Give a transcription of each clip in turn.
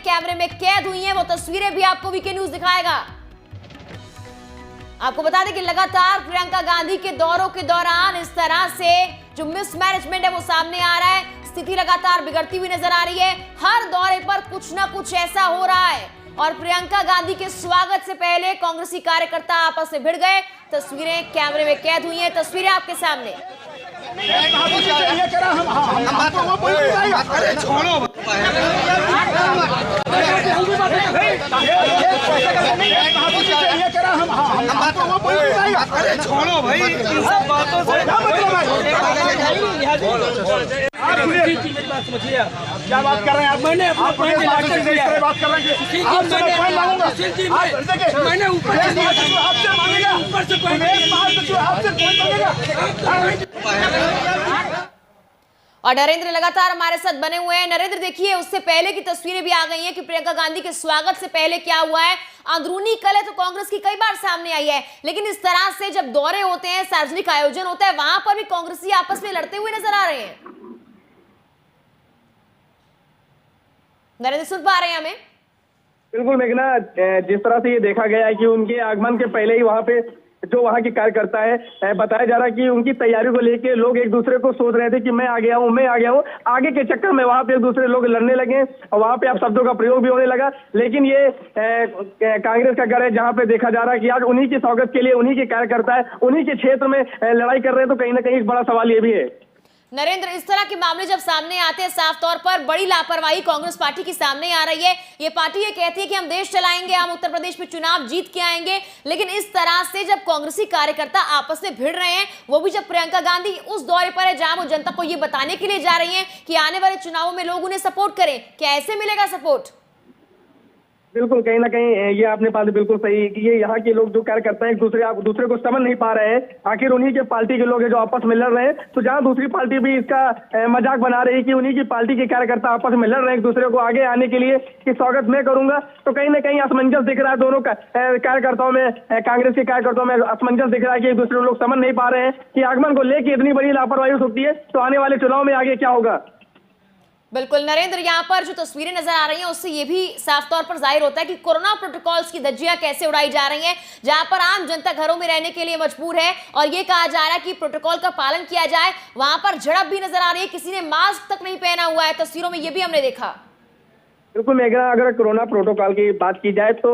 कैमरे में कैद हुई हैं। वो तस्वीरें भी आपको वीके न्यूज दिखाएगा। आपको बता दें कि लगातार प्रियंका गांधी के दौरों के दौरान इस तरह से जो मिसमैनेजमेंट है वो सामने आ रहा है। स्थिति लगातार बिगड़ती हुई नजर आ रही है। हर दौरे पर कुछ ना कुछ ऐसा हो रहा है और प्रियंका गांधी के स्वागत से पहले कांग्रेसी कार्यकर्ता आपस में भिड़ गए। तस्वीरें कैमरे में कैद हुई हैं। तस्वीरें आपके सामने। छोड़ो भाई, इन सब बातों से क्या बात कर रहे हैं आप? मैंने बात कर रहे हैं मैंने और नरेंद्र लगातार हमारे साथ बने हुए हैं। नरेंद्र, देखिए उससे पहले की तस्वीरें भी आ गई हैं कि प्रियंका गांधी के स्वागत से पहले क्या हुआ है। अंदरूनी कलह तो कांग्रेस की कई बार सामने आई है, लेकिन इस तरह से जब दौरे होते हैं, सार्वजनिक आयोजन होता है, वहां पर भी कांग्रेसी आपस में लड़ते हुए नजर आ रहे हैं। नरेंद्र, सुन पा रहे हैं हमें? बिल्कुल मेघना, जिस तरह से ये देखा गया है कि उनके आगमन के पहले ही वहाँ पे जो वहाँ के कार्यकर्ता है, बताया जा रहा है कि उनकी तैयारी को लेके लोग एक दूसरे को सोच रहे थे कि मैं आ गया हूँ, मैं आ गया हूँ। आगे के चक्कर में वहाँ पे एक दूसरे लोग लड़ने लगे और वहाँ पे अब शब्दों का प्रयोग भी होने लगा। लेकिन ये कांग्रेस का गढ़ है जहाँ पे देखा जा रहा है कि आज उन्हीं के स्वागत के लिए उन्हीं के कार्यकर्ता है, उन्हीं के क्षेत्र में लड़ाई कर रहे हैं। तो कहीं ना कहीं एक बड़ा सवाल ये भी है नरेंद्र, इस तरह के मामले जब सामने आते हैं, साफ तौर पर बड़ी लापरवाही कांग्रेस पार्टी की सामने आ रही है। ये पार्टी ये कहती है कि हम देश चलाएंगे, हम उत्तर प्रदेश में चुनाव जीत के आएंगे, लेकिन इस तरह से जब कांग्रेसी कार्यकर्ता आपस में भिड़ रहे हैं, वो भी जब प्रियंका गांधी उस दौरे पर है जहां वो जनता को ये बताने के लिए जा रही है कि आने वाले चुनावों में लोग उन्हें सपोर्ट करें, क्या ऐसे मिलेगा सपोर्ट? बिल्कुल, कहीं ना कहीं ये आपने बात बिल्कुल सही कि ये यहाँ के लोग जो कार्यकर्ता है एक दूसरे को समझ नहीं पा रहे हैं। आखिर उन्हीं के पार्टी के लोग हैं जो आपस में लड़ रहे हैं। तो जहाँ दूसरी पार्टी भी इसका मजाक बना रही है कि उन्हीं की पार्टी के कार्यकर्ता आपस में लड़ रहे हैं एक दूसरे को आगे आने के लिए कि स्वागत मैं करूंगा, तो कहीं ना कहीं असमंजस दिख रहा है दोनों कार्यकर्ताओं में, कांग्रेस के कार्यकर्ताओं में असमंजस दिख रहा है कि एक दूसरे लोग समझ नहीं पा रहे हैं कि आगमन को लेकर इतनी बड़ी लापरवाही हो सकती है। तो आने वाले चुनाव में आगे क्या होगा? बिल्कुल नरेंद्र, यहाँ पर जो तस्वीरें नजर आ रही हैं उससे ये भी साफ तौर पर जाहिर होता है कि कोरोना प्रोटोकॉल्स की धज्जियां कैसे उड़ाई जा रही हैं, जहां पर आम जनता घरों में रहने के लिए मजबूर है और ये कहा जा रहा है कि प्रोटोकॉल का पालन किया जाए। वहां पर झड़प भी नजर आ रही है, किसी ने मास्क तक नहीं पहना हुआ है। तस्वीरों में ये भी हमने देखा। बिल्कुल मेघना, अगर कोरोना प्रोटोकॉल की बात की जाए तो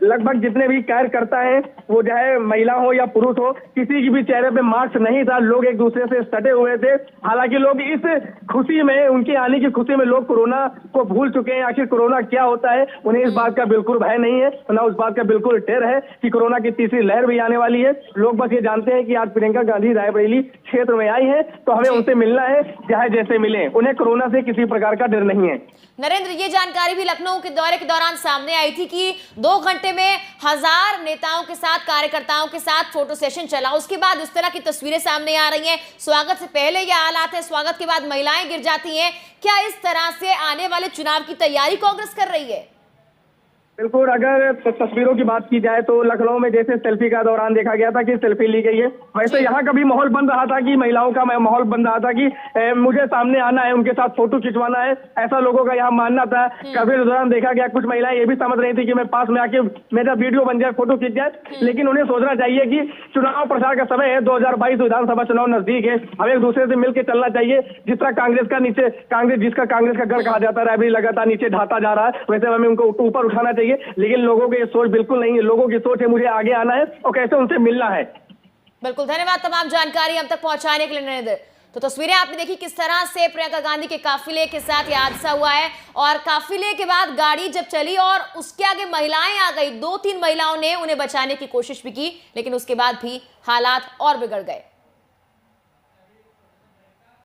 लगभग जितने भी कार्यकर्ता हैं वो चाहे महिला हो या पुरुष हो, किसी की भी चेहरे पे मास्क नहीं था। लोग एक दूसरे से सटे हुए थे। हालांकि लोग इस खुशी में, उनके आने की खुशी में लोग कोरोना को भूल चुके हैं। आखिर कोरोना क्या होता है उन्हें इस बात का बिल्कुल भय नहीं है, ना उस बात का बिल्कुल डर है कि कोरोना की तीसरी लहर भी आने वाली है। लोग बस ये जानते हैं कि आज प्रियंका गांधी रायबरेली क्षेत्र में आई है तो हमें उनसे मिलना है, चाहे जैसे मिले। उन्हें कोरोना से किसी प्रकार का डर नहीं है। नरेंद्र, ये जानकारी भी लखनऊ के दौरे के दौरान सामने आई थी कि 2 घंटे में 1000 नेताओं के साथ, कार्यकर्ताओं के साथ फोटो सेशन चला। उसके बाद इस तरह की तस्वीरें सामने आ रही हैं। स्वागत से पहले ये हालात है, स्वागत के बाद महिलाएं गिर जाती हैं। क्या इस तरह से आने वाले चुनाव की तैयारी कांग्रेस कर रही है? बिल्कुल, अगर तस्वीरों की बात की जाए तो लखनऊ में जैसे सेल्फी का दौरान देखा गया था कि सेल्फी ली गई है, वैसे यहाँ का भी माहौल बन रहा था कि महिलाओं का माहौल बन रहा था कि मुझे सामने आना है, उनके साथ फोटो खिंचवाना है, ऐसा लोगों का यहाँ मानना था। कभी दौरान देखा गया कुछ महिलाएं ये भी समझ रही थी कि मैं पास में आके मेरा वीडियो बन जाए, फोटो खींच जाए। लेकिन उन्हें सोचना चाहिए कि चुनाव प्रचार का समय है, 2022 विधानसभा चुनाव नजदीक है, हमें एक दूसरे से मिलकर चलना चाहिए। जिस तरह कांग्रेस का गढ़ कहा जाता है, अभी लगातार नीचे ढाता जा रहा है, वैसे हमें उनको ऊपर उठाना चाहिए। लेकिन लोगों की सोच बिल्कुल नहीं है। लोगों की सोच है मुझे आगे आना है और कैसे उनसे मिलना है। बिल्कुल, धन्यवाद तमाम जानकारी हम तक पहुंचाने के लिए नरेंद्र। तो तस्वीरें आपने देखी किस तरह से प्रियंका गांधी के काफिले के साथ यह हादसा हुआ है और काफिले के बाद गाड़ी जब चली और उसके आगे महिलाएं आ गई, 2-3 महिलाओं ने उन्हें बचाने की कोशिश भी की, लेकिन उसके बाद भी हालात और बिगड़ गए।